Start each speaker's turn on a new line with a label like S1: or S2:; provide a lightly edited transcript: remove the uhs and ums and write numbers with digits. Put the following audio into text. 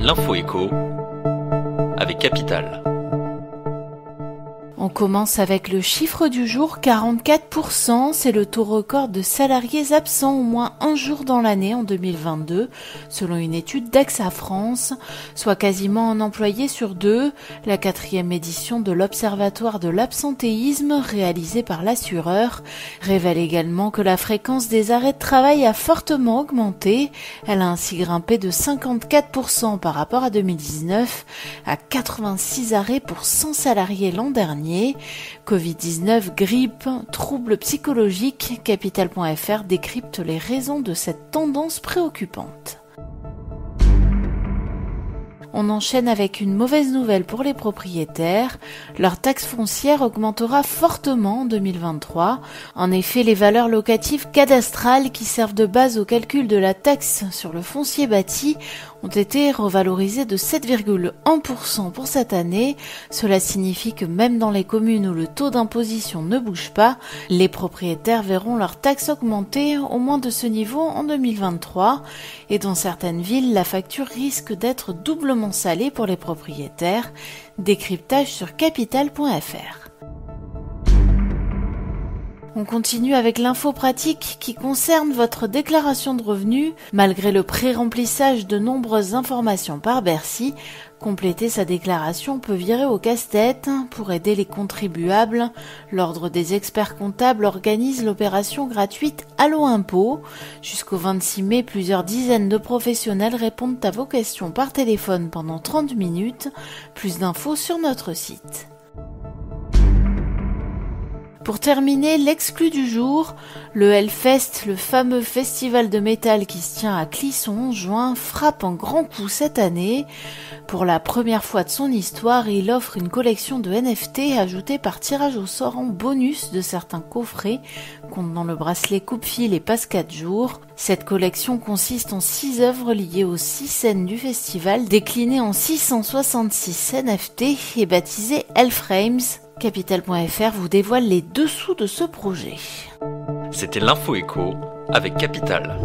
S1: L'info écho avec Capital.
S2: On commence avec le chiffre du jour, 44%, c'est le taux record de salariés absents au moins un jour dans l'année en 2022, selon une étude d'AXA France, soit quasiment un employé sur deux. La 4e édition de l'Observatoire de l'absentéisme, réalisée par l'assureur, révèle également que la fréquence des arrêts de travail a fortement augmenté. Elle a ainsi grimpé de 54% par rapport à 2019, à 86 arrêts pour 100 salariés l'an dernier. Covid-19, grippe, troubles psychologiques, Capital.fr décrypte les raisons de cette tendance préoccupante. On enchaîne avec une mauvaise nouvelle pour les propriétaires. Leur taxe foncière augmentera fortement en 2023. En effet, les valeurs locatives cadastrales qui servent de base au calcul de la taxe sur le foncier bâti ont été revalorisées de 7,1% pour cette année. Cela signifie que même dans les communes où le taux d'imposition ne bouge pas, les propriétaires verront leur taxe augmenter au moins de ce niveau en 2023. Et dans certaines villes, la facture risque d'être doublement salée pour les propriétaires. Décryptage sur Capital.fr. On continue avec l'info pratique qui concerne votre déclaration de revenus. Malgré le pré-remplissage de nombreuses informations par Bercy, compléter sa déclaration peut virer au casse-tête. Pour aider les contribuables, l'Ordre des experts comptables organise l'opération gratuite Allo Impôt. Jusqu'au 26 mai, plusieurs dizaines de professionnels répondent à vos questions par téléphone pendant 30 minutes. Plus d'infos sur notre site. Pour terminer, l'exclu du jour, le Hellfest, le fameux festival de métal qui se tient à Clisson en juin, frappe un grand coup cette année. Pour la première fois de son histoire, il offre une collection de NFT ajoutée par tirage au sort en bonus de certains coffrets contenant le bracelet coupe-fil et passe 4 jours. Cette collection consiste en 6 œuvres liées aux 6 scènes du festival, déclinées en 666 NFT et baptisées Hellframes. Capital.fr vous dévoile les dessous de ce projet.
S1: C'était l'info écho avec Capital.